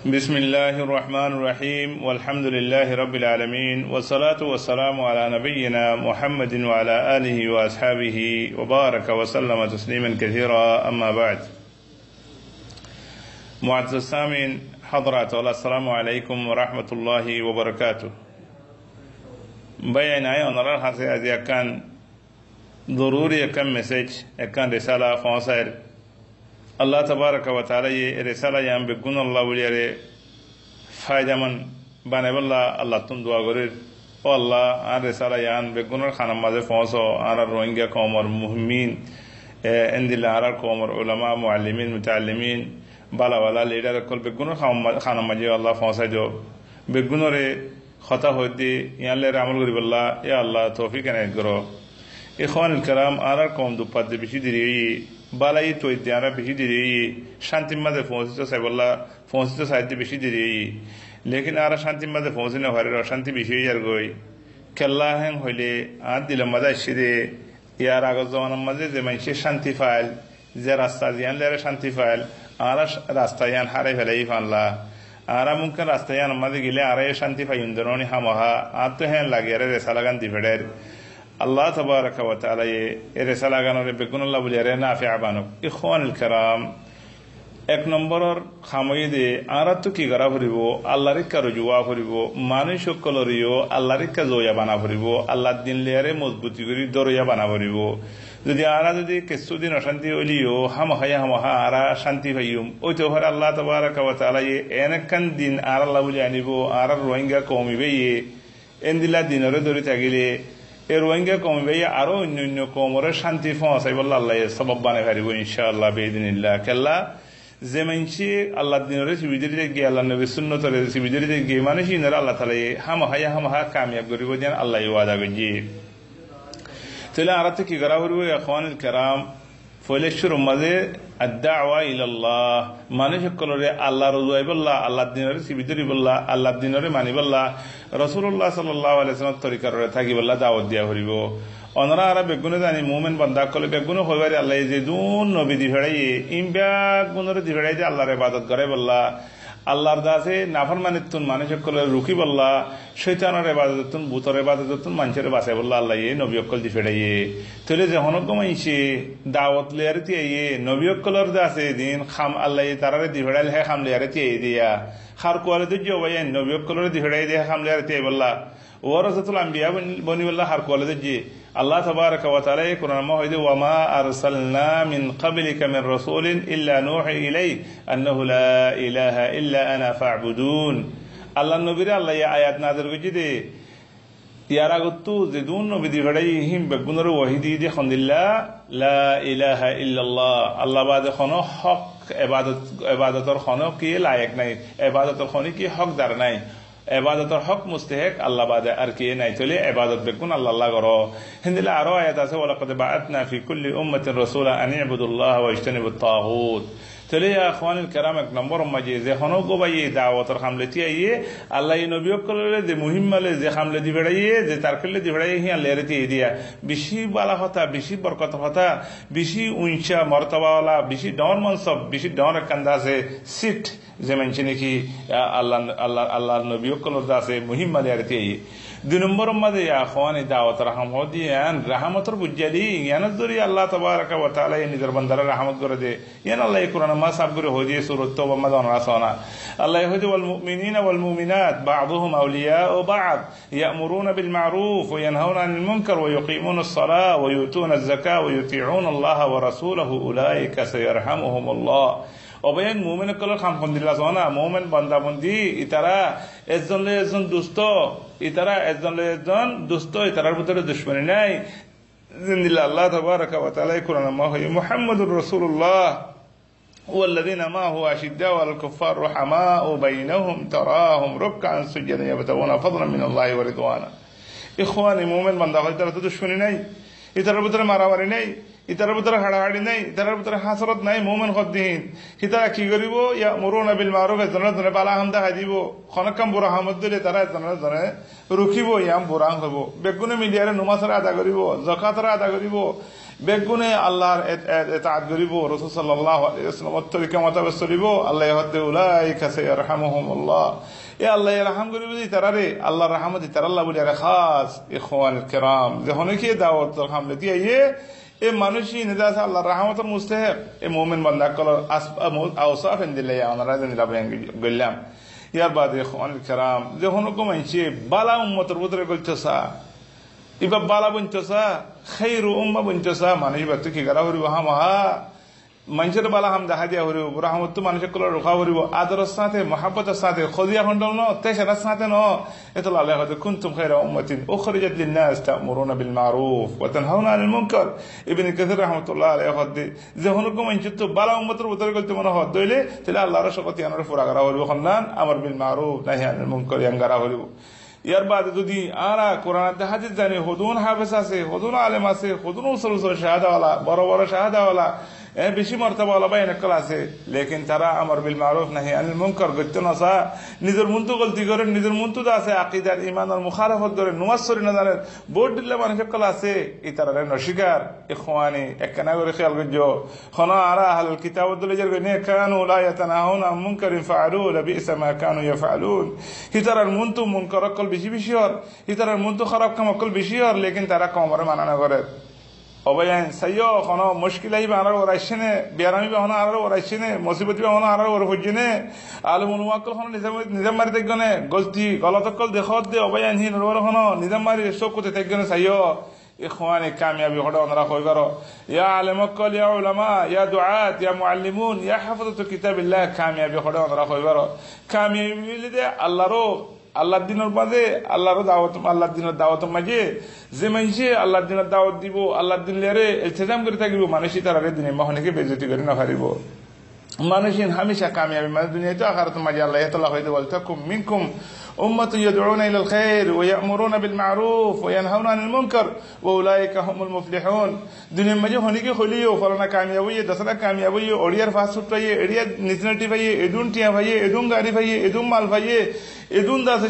بسم الله الرحمن الرحيم والحمد لله رب العالمين والصلاة والسلام على نبينا محمد وعلى آله وأصحابه وبارك وسلم تسليما كثيرا أما بعد. معزز السامعين حضرات السلام عليكم ورحمة الله وبركاته. بيان أنا هذا كان ضروري كم مسج كان رسالة فاصل الله تبارك وتعالى رسالة يام بقول الله وليه فايدة من بني بالله الله تندوا غير والله عن رسالة يام بقول الخانم ماذا فاصو على الروينجا كومر مهمين عند الله على كومر علماء معلمين متعلمين بالا ولا ليدر كل بقول خانم ماذا الله فاصو جو بقول خطأ هدي يان لي رامل غريب الله يا الله توفيق نيجرو إخوان الكرام على كوم دو باد بيشي دري بالاي تو اديانا بيشي دري شانتي ماذا فونسي ساي والله فونسي سايد بيشي دري لكن على شانتي ماذا فونسي نهاري شانتي بيشي يرغوي كلا هن هولي عاد دل ماذا شدي يا راغ زمان ماذا زمان شي شانتي فايل زي راستازيان لير شانتي فايل على راستايان حاري فلاي فان لا على ممكن راستايان ماذا قيل على شانتي فايندروني همها عاد تو هن لاغيره رساله غان ديفدر الله تبارك وتعالى رسالة غنور بكون الله بليره نافع بانو. إخوان الكرام एक नंबर खामोई दे आरा तो की गरा फरिबो अल्लाह रिक्का रुजुआ फरिबो मानुष्य कलरियो अल्लाह रिक्का जोया बना फरिबो अल्लाह दिन लेरे मजबूती करी दरया बना फरिबो যদি আরা যদি কিছুদিন অশান্তি হলিও হামহা আরা শান্তি পাইম ওই তো হর আল্লাহ তাবারাকা ওয়া তাআলা এনেকান দিন আর আল্লাহ বলি আনিবো আর রোহিঙ্গা কমিবে এন্দিলা দিনরে ধরে থাকিলে এর রোহিঙ্গা কমবে আরো অন্য কমরে শান্তি পৌঁছাই বললে আল্লাহ সবব বানাই পারিব ইনশাআল্লাহ বেদিনিল্লাহ কেল্লা যে মানসি আল্লাহ দিনরে সুবিধারে গিয়ে আল্লাহ নবী সুন্নতরে সুবিধারে গিয়ে মানুষ ইনারা আল্লাহ তাআলা হামহা কামিয়াব করিব যেন আল্লাহ ওয়াদা করজি তাহলে আর তো কি করা হইব ইখওয়ানুল কিরাম ফলেশ্বর মাঝে আদ-দাওয়া ইলাল্লাহ মানুষ কলরে আল্লাহ রুজুই বল্লাহ আল্লাহ দিনরে সুবিধারি বল্লাহ আল্লাহ দিনরে মানি বল্লাহ রাসূলুল্লাহ সাল্লাল্লাহু আলাইহি ওয়াসাল্লাম তরিকারে থাকি বল্লাহ দাওয়াত দিয়া হইব অনরা আর বেগুনে জানি মুমিন বান্দা কলে বেগুনে হইবারে আল্লাহ যে দুন নবী দি ফেড়াই ইমবা গুনরে দি ফেড়াই যে আল্লাহর ইবাদত করে বল্লাহ আল্লাহর দাসে নাফরমানিতুন মানুষ কলে রুকি বল্লাহ শয়তানের ইবাদতুন ভূতের ইবাদতুন মানুষের বাঁচাই বল্লাহ আল্লাহ নবী অকল দি ফেড়াই তলে যে হনক মাইছে দাওয়াত লিয়ারতি নবী অকলর দাসে দিন খাম আল্লাহ তারারে দি ফেড়াইল হে খাম লিয়ারতি দিয়া খার কোয়ালে দুজো ভাই নবী অকলর দি ফেড়াই দে খাম লিয়ারতি বল্লাহ ওয়ারাসাতুল আম্বিয়া বনি বল্লাহ হার কোয়ালে দুজি আল্লাহ তাবারাকা ওয়া তাআলা কোরআন মা হইদে ওয়া মা আরসালনা মিন ক্বাবলিকা মির রাসূলিন ইল্লা নূহি ইলাইহি আন্নাহু লা ইলাহা ইল্লা আনা ফা'বুদুন আল্লাহ নবীরে আল্লাহ আয়াত নাযিল কইজি দে ইয়ার আগতু যে দুন নবী দি ফেড়াই হিম বেগুনর ওয়াহিদি দে খন্দিল্লা লা ইলাহা ইল্লাল্লাহ আল্লাহ বাদে কোনো হক ইবাদতর কোনো কি লায়েক নাই ইবাদতর কোনো কি হকদার নাই ইবাদতর হক মুস্তাহিক আল্লাহ বাদে আর কি নাই চলে ইবাদত বেগুন আল্লাহ করো হিন্দিলে আরো আয়াত আছে ওয়ালাকাদ বাআতনা ফি কুল্লি উম্মাতিন রাসূলা আন ইবুদুল্লাহ ওয়া ইজতানিবুত তাগুত চলে ইয়া ইখওয়ানুল কিরাম এক নম্বর মাঝে যে হনো গোবাই দাওয়াতর হামলেতি আইয়ে আল্লাহ নবী কললে যে মুহিম্মালে যে হামলে দি বেড়াইয়ে যে তারকেলে দি বেড়াইয়ে হি আল্লাহ রেতি দিয়া বেশি বালা কথা বেশি বরকত কথা বেশি উঞ্চা মর্তবাওয়ালা বেশি ডন মনসব বেশি ডন কান্দা আছে সিট যে মানছে নাকি আল্লাহ নবী কলর দাসে মুহিম্মালে রেতি আইয়ে দুই নম্বর মাঝে ইখওয়ানি দাওয়াত রাহমদিয়ান রাহমতর বুজ্জালি ইয়ানার দরি আল্লাহ তাবারাকা ওয়া তাআলা নিজের বান্দারা রাহমত করে দে ইয়ান আল্লাহ কোরআন মা সাব করে হইয়ে সূরা তাওবা মাদান রাসানা আল্লাহ হইদে ওয়াল মুমিনিনা ওয়াল মুমিনাত বা'দুহুম আউলিয়াউ বা'দ ইয়ামুরুনা বিল মা'রুফ ওয়া ইয়ানহাউনা আনিল মুনকার ওয়া ইউকিমুনাস সালাহ ওয়া ইউতুনাজ যাকাহ ওয়া ইউতিউনা আল্লাহ ওয়া রাসূলাহু উলাইকা সায়ারহামুহুমুল্লাহ অবয়ান মুমিন কলর খাম খন্দিল্লা সোনা মুমিন বান্দাবন্দি ইতারা একজন দুষ্ট ইতারা একজন দুষ্ট ইতারার ভিতরে দুশমনী নাই জিন্দিল্লাহ আল্লাহ তাবারাকা ওয়া তাআলা কোরআন মা হয় মুহাম্মাদুর রাসূলুল্লাহ والذين معه أشداء على الكفار رحماء بينهم تراهم ركعا سجدا يبتغون فضلا من الله ورضوانا إخواني মুমিন বান্দা ইতারা তো দুশমনী নাই ইতারার ভিতরে মারামারি নাই ইতার ভিতরে হাড়াহাড়ি নাই, ইতার ভিতরে হাসরত নাই, মোমেন খদ্দিহীন। হিতারা কি করিব? ইয়া মুরুনা বিল মারুফ, জনে জনে বালা হাম দেখা দিব, খনকাম বুড়া হামদ দিলে তারা জনে জনে রুখিব, ইয়াম বুড়াং হব। বেগুনে মিলিয়ারে নুমাসরে আদা করিব, জকাতরে আদা করিব, বেগুনে আল্লাহর ইতাআত করিব, রাসূল সাল্লাল্লাহু আলাইহি ওয়াসাল্লামের তরিকা মোতাবেক চলিব। আল্লাহ হতে উলাইকা সায়ারহামুহুমুল্লাহ, এ আল্লাহ রাহম করিব যে তারারে আল্লাহর রহমত তারাল্লাহ বলি আর খাস ইখওয়ানুল কিরাম যখন কি দাওয়াত হামলে দিয়ে এ মানুষই নেতা আছে আল্লাহর রহমতের মুস্তাহিক। এ মুমিন বান্দা কলর আওসাফ দিলে ওনারা জানিলা গইলাম। ইয়ার বাদে ইখওয়ানুল কিরাম যখন কো মানছে বালা উম্মতের ভিতরে কইতেছা, ইবা বালা বনতেছা, খায়রু উম্মাহ বনতেছা, মানুষ বাত কি করা হরিব হামহা মানুষের বালা হাম দেখা দিয়া হরিব, রহমত মানুষের কলর রোখা হরিব, আদরের সাথে মহাব্বতের সাথে খদিয়া খন্ডল ন তেসার সাথে ন। এত আল্লাহ হতে কুনতুম খায়রা উম্মাতিন উখরিজাত লিন-নাস তা'মুরুনা বিল মারুফ ওয়া তানহাউনা আনিল মুনকার। ইবনে কাসির রাহমাতুল্লাহ আলাইহি হতে যখন কো মানছে তো বালা উম্মতের ভিতরে কইতে মনে হদ দইলে তাহলে আল্লাহর শপথ ইয়ানরে পুরা করা হরিব, খন্নান আমর বিল মারুফ নাহি আনিল মুনকার ইয়াঙ্গারা হরিব। ইয়ার বাদে যদি আরা কোরআন হাদিস জানে, হুদুন হাফেজ আছে, হুদুন আলেম আছে, হুদুন উসুল শাহাদাওয়ালা, বড় বড় শাহাদাওয়ালা, বেশি মর্তবাওয়ালা বা এনেকল আছে, লেকিন তারা আমর বিল মারুফ নাহি আনিল মুনকার গত্য নসা, নিজের মনতো গলতি করেন, নিজের মনতো আছে আকীদার ঈমানের মুখালাফত করে নুমাসরি না জানেন, বোর্ড দিলে মানুষের কল আছে ই তারা নশিকার ইখওয়ানি একখানা করে খেয়াল করছো। খনা আরা আহলুল কিতাব দলে যার নে কানু লা ইয়াতানাহুনা আন মুনকারিন ফাআলু লাবিসা মা কানু ইয়াফআলুন। হিতারার মনতো মুনকার কল বেশি বেশি হর, হিতারার মনতো খারাপ কাম কল বেশি হর, লেকিন তারা কমরে মানা করে অবয়ান সাইয়ো কোনো মুশকিল আইবা আর ওরাইছেনে, বিয়ারামি বাহনা আর ওরাইছেনে, মুসিবতি বাহনা আর ওর হইছেনে, আলমুল ওয়াক্কল কোনো নিজাম মারি দেখগনে, গলতি গলতকল দেখত দে অবয়ান হি নরওয়ার কোনো নিজাম মারি সবকতে দেখগনে সাইয়ো ইখওয়ানি কামিয়াবি হড়া ওনারা কই করো। ইয়া আলেমকল, ইয়া উলামা, ইয়া দুআত, ইয়া মুআল্লিমুন, ইয়া হাফিজাতু কিতাবিল্লাহ, কামিয়াবি হড়া ওনারা কই করো। কামিয়াবি দে আল্লাহরও আল্লাহর দিনের মাঝে আল্লাহর দাওয়াত, আল্লাহর দিনের দাওয়াতের মাঝে যে মানুষে আল্লাহর দিনের দাওয়াত দিব, আল্লাহর দিন লেরে ইলতিজাম করে থাকিব, মানুষই তারা দিনে মহনেকে বেজতি করে না পারিব। মানুষের হামেশা কামিয়াবি মানে দুনিয়াতে আখিরাতের মাঝে আল্লাহ তাআলা হইতে বলতে কুম মিনকুম উম্মাতুন ইয়াদউনা ইলাল খায়র ওয়া ইয়া'মুরুনা বিল মা'রুফ ওয়া ইয়ানহাউনা আনিল মুনকার ওয়া উলাইকা হুমুল মুফলিহুন। দুনিয়ার মাঝে হনিকে হলিও ফলানা কামিয়াবি দসনা কামিয়াবি ওড়িয়ার ফাসুট পাইয়ে, এড়িয়া নিতনাটি পাইয়ে, এদুন টিয়া পাইয়ে, এদুন গাড়ি পাইয়ে, এদুন মাল পাইয়ে, এদুন দাসে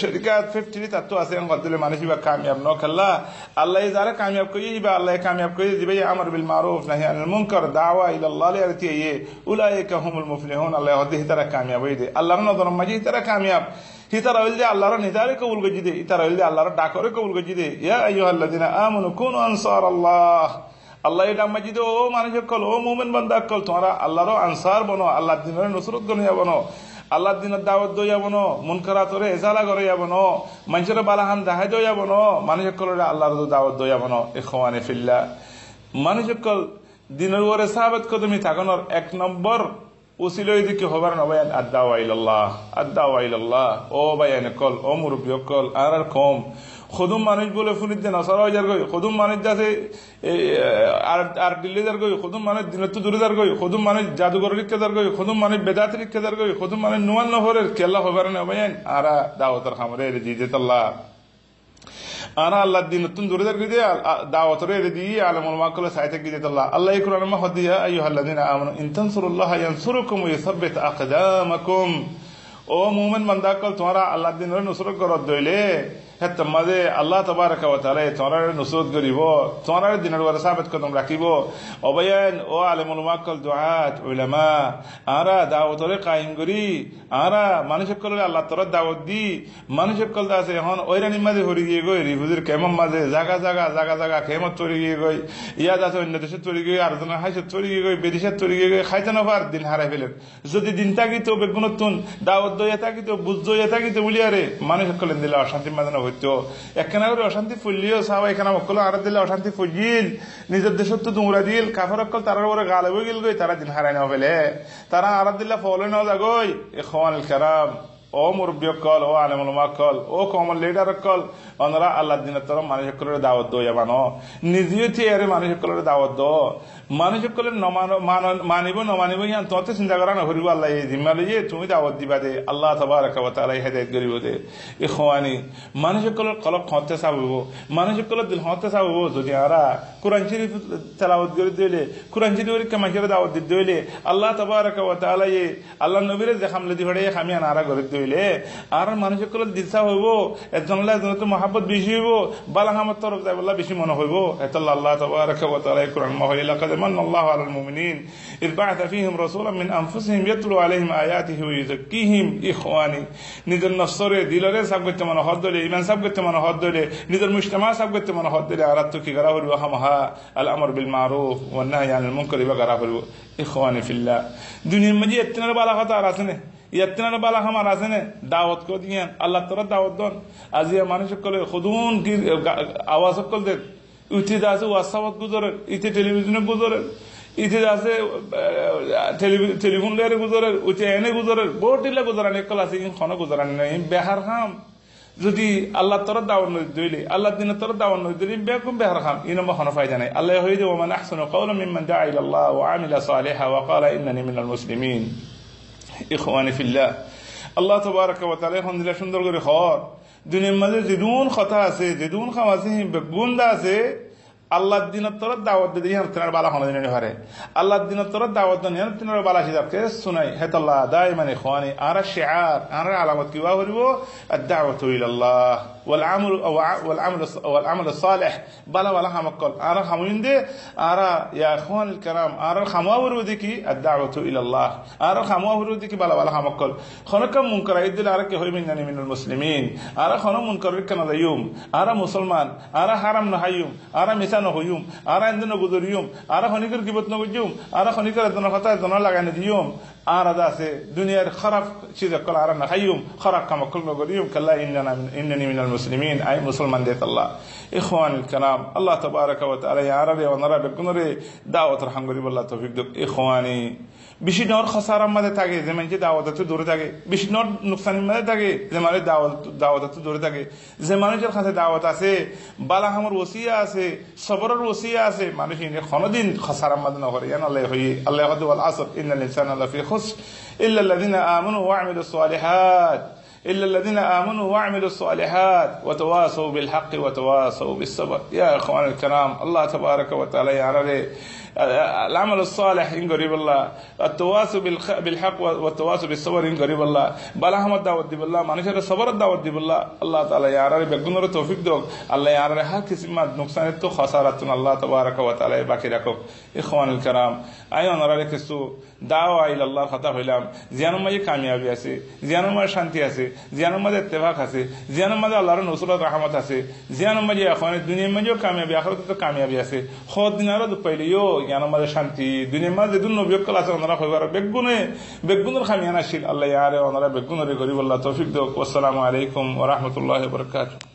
শরিকাত 50 তাতো আছে আন কতলে মানুষই বা কামিয়াব ন খাল্লা। আল্লাহ যারা কামিয়াব কই বা আল্লাহ কামিয়াব কই দিবে আমর বিল মারুফ নাহি আনিল মুনকার দাওয়া ইলা আল্লাহ লিয়ারতিয়ে উলাইকা হুমুল মুফলিহুন। আল্লাহ হদি তারা কামিয়াব হইদে, আল্লাহর নজর মাঝে তারা কামিয়াব। হিতারা হইলে আল্লাহর নিদারে কবুল গজি দে, ইতারা হইলে আল্লাহর ডাকরে কবুল গজি দে। ইয়া আইয়ুহাল্লাযিনা আমানু কুনু আনসারাল্লাহ, আল্লাহ এটা মাজিদে ও মানুষ কল, ও মুমিন বান্দা কল, তোমরা আল্লাহর আনসার বনো, আল্লাহর দিনের নুসরত গনিয়া বনো, আল্লাহর দিনের দাওয়াত দইয়া বনো, মুনকারাতরে এজালা করিয়া বনো, মানুষের বালাহান দেখাই দইয়া বনো, মানুষ কল আল্লাহর দাওয়াত দইয়া বনো। ইখওয়ানি ফিল্লাহ, মানুষ কল দিনের ওরে সাহাবত কদমি থাকানোর এক নম্বর উসিলই দিকে হবার নবায়ান আদ-দাওয়া ইলাল্লাহ, আদ-দাওয়া ইলাল্লাহ। ও বায়ান কল, ও মুরব্বী কল আর কম খুদুম মানুষ বলে ফুনিত দেন অসারা যার গই, খুদুম মানুষ যাতে আর দিল্লি যার গই, খুদুম মানুষ দিনত দূরে যার গই, খুদুম মানুষ জাদুঘর লিখতে যার গই, খুদুম মানুষ বেদাত লিখতে যার গই, খুদুম মানুষ নুয়ান নহরের কেল্লা হবার নবায়ান আরা দাওয়াতের খামরে জিজেত আল্লাহ আনা আল্লাহ দিন নতুন দূরে যার গই দাওয়াতের এর দিয়ে আলমুল মাকল সাইতে গিয়ে আল্লাহ আল্লাহ কোরআন মা হদিয়া আইয়ুহাল্লাযিনা আমানু ইন তানসুরুল্লাহ ইয়ানসুরুকুম ওয়া ইসাব্বিত আকদামাকুম। ও মুমিন বান্দা কল তোমরা আল্লাহর দিনের নুসরত করত দইলে হেতম মাঝে আল্লাহ তাবারাকা ওয়া তাআলা তোমরা নুসরত করিব, তোমরা দিনের ওয়ারে সাবিত কদম রাখিব। অবয়ান ও আলেমুল মাকল দুআত উলামা আরা দাওয়াতরে কায়েম করি, আরা মানুষের কল আল্লাহ তাআলা দাওয়াত দি, মানুষের কল আছে এখন ওইরানি মাঝে হরি গিয়ে গই রিফুজির কেমন মাঝে জায়গা জায়গা জায়গা জায়গা কেমন চড়ি গিয়ে গই, ইয়াদ আছে অন্য দেশে চড়ি গিয়ে আর জনের হাইসে চড়ি গিয়ে গই, বিদেশে চড়ি গিয়ে গই, খাইতে নবার দিন হারাই ফেলেন। যদি দিন থাকিত বেগুনতুন দাওয়াত দইয়া থাকিত বুঝ দইয়া থাকিত বলিয়ারে মানুষের কলেন দিলে অশান্তি মাঝে হইতো, একখানা করে অশান্তি ফুললিও সাহাবা এখানে মক্কল আর দিলে অশান্তি ফুজিল, নিজের দেশের তো তোমরা দিল কাফের অক্কল তারার উপরে গালে বই গেল গই, তারা দিন হারাই না ফেলে, তারা আর দিল্লা ফলে না যাগই। ইখওয়ানুল কিরাম, ও ও মুরব্বী কল, ও আলেমুল উলামা কল, ও কমল লিডার কল, ওনারা আল্লাহ দিনের তরফ মানুষ সকলের দাওয়াত দো মানো, নিজেও থিয়ারে মানুষ সকলের দাওয়াত দো, মানুষ সকলের মানিব নমানিব ইয়ান তোমাতে চিন্তা করা না করিব, আল্লাহ এই জিম্মা লইয়ে তুমি দাওয়াত দিবা দে, আল্লাহ তাবারাকা ওয়া তাআলা হেদায়েত করিব দে। ইখওয়ানি মানুষ সকলের কলব হতে চাবব, মানুষ সকলের দিল হতে চাবব, যদি আরা কোরআন শরীফ তেলাওয়াত করে দিলে, কোরআন শরীফের কামাইরে দাওয়াত দিতে হইলে, আল্লাহ তাবারাকা ওয়া তাআলা এই আল্লাহ নবীর যে হামলে দি হড়ে আমি আনারা করে দিলে, আর মানুষ সকলের দিশা হইব, একজনলা একজনের তো মহাব্বত বেশি হইব, বালাহামত তরফ যাই বললা বেশি মনে হইব। এত আল্লাহ তাবারাকা ওয়া তাআলা কোরআন মহিলা লাকাদ মান্নাল্লাহু আলাল মুমিনিন ইয বা'আথা ফীহিম রাসূলাম মিন আনফুসিহিম ইয়াতলু আলাইহিম আয়াতিহি ওয়া ইউযাক্কিহিম। ইখওয়ানি নিজের নফসরে দিলরে সব করতে মনে হদ দিলে, ঈমান সব করতে মনে হদ দিলে, নিজের মুজতামা সব করতে মনে হদ দিলে, আর তো কি করা হইব, হামহা আল আমর বিল মারুফ ওয়ান নাহই আনিল মুনকার ইবা করা হইব। ইখওয়ানি ফিল্লাহ দুনিয়ার মধ্যে এতনার বালা কথা আর আছে না, এতনার বালা আমার আছে না, দাওয়াত করে দিয়ে আল্লাহ তাআলা দাওয়াত দেন। আজিয়া মানুষ সকলে খুদুন কি আওয়াজ সকল দেন, উঠে আছে ওয়াটসঅ্যাপ গুজরে, ইতে টেলিভিশনে গুজরে, ইতে আছে টেলিফোন লেয়ারে গুজরে, উঠে এনে গুজরে, বহুটিলা গুজরানি কল আছে, খন গুজরানি নাই বেহার খাম। যদি আল্লাহ তরফ দাওয়াত নই দিলে, আল্লাহ দিনের তরফ দাওয়াত নই দিলে বেকুম বেহার খাম, ই নম্বর কোনো ফায়দা নাই। আল্লাহ হই যে ওমান আহসানু কাওলাম মিম্মান দাআ ইলাল্লাহ ওয়া আমিলা সালিহান ওয়া ক্বালা ইন্নানি মিনাল মুসলিমিন। ইখওয়ানি ফিল্লাহ আল্লাহ তাবারাকা ওয়া তাআলা এখন দিলা সুন্দর করে খর দুনিয়ার মাঝে যেদুন কথা আছে, যেদুন খাম আছে, বেগুন্দা আছে, আল্লাহর দিনের তরফ দাওয়াত দিতে ইয়ান তিনার বালা হন দিনে পারে, আল্লাহর দিনের তরফ দাওয়াত দেন ইয়ান তিনার বালা হিসাবকে শুনাই। হেতাল্লাহ দাইমান ইখওয়ানি আর শিআর আর আলামত কি ওয়া হইব আদ-দাওয়াতু ইলাল্লাহ ওয়াল আমাল সালিহ বালা বালা হামকল আর হামুইন্দে আর ইয়া ইখওয়ানিল কারাম আর খামওয়া হইব দেখি আদ-দাওয়াতু ইলাল্লাহ আর খামওয়া হইব দেখি বালা বালা হামকল খনকা মুনকার ইদিল আর কি হইবেন নানি মিনাল মুসলিমিন আর খন মুনকার কানা দায়ুম আর মুসলমান আর হারাম নাহায়ুম আর মিসান হইম আর এন্দন গুজরিয়ম আর খনিকর কিবত নবজুম আর খনিকর এদন কথা এদন লাগানে দিয়ম আর আদা আছে দুনিয়ার খারাপ চিজ কল আর না খাইম খারাপ কাম কল নগরিয়ম কাল্লা ইন্নানি মিনাল মুসলিমিন আই মুসলমান দেত আল্লাহ। ইখওয়ানিল কারাম আল্লাহ তাবারাকা ওয়া তাআলা ইয়ারাবে ওনারা বেকুনরে দাওয়াত রহম করি আল্লাহ তৌফিক দেক। ইখওয়ানি বেশি নর খসারার মধ্যে থাকে যে মানে দাওয়াত দূরে থাকে, বেশি নর নুকসানের মধ্যে থাকে যে মানে দাওয়াত দূরে থাকে, যে মানুষের কাছে দাওয়াত আছে, বালাহামর ওসিয়া আছে, সবরের ওসিয়া আছে, মানুষ কোনদিন খসারার মধ্যে না করে। আল্লাহ হই আল্লাহ ওয়াল আসর ইন্নাল ইনসানা লাফি খুসর ইল্লা আল্লাযিনা আমানু ওয়া আমিলুস সালিহাত إلا الذين آمنوا وعملوا الصالحات وتواصوا بالحق وتواصوا بالصبر. يا إخوان الكرام الله تبارك وتعالى يعرض العمل الصالح إن قريب الله، التواصل بالحق والتواصل بالصبر إن قريب الله، بلا هم الدعوة دي بالله ما نشر الصبر الدعوة دي بالله. الله تعالى يعرض بقدر توفيق دوك الله يعرض هر كسي ما نقصان تو خسارة الله تبارك وتعالى باقي ركوب. إخوان الكرام أيون رأيك سو دعوة إلى الله خطأ فيلام زيانو ما يكاميابي আছে, زيانو ما শান্তি আছে, জিয়ানোর মধ্যে ইত্তেফাক আছে, জিয়ানোর মধ্যে আল্লাহর নুসরত রহমত আছে, জিয়ানোর মধ্যে এখন দুনিয়ার মধ্যেও কামিয়াবি আখিরাতে তো কামিয়াবি আছে। খোদ দিনারও তো পাইলিও জ্ঞানোর মধ্যে শান্তি, দুনিয়ার মধ্যে দুন নবিয়কল আছে ওনারা কইবার বেগুনের খামিয়ান আসিল। আল্লাহ ইয়ারে ওনারা বেগুনের গরিব আল্লাহ তৌফিক দেক। আসসালামু আলাইকুম ওয়া রাহমাতুল্লাহি ওয়া বারাকাতুহু।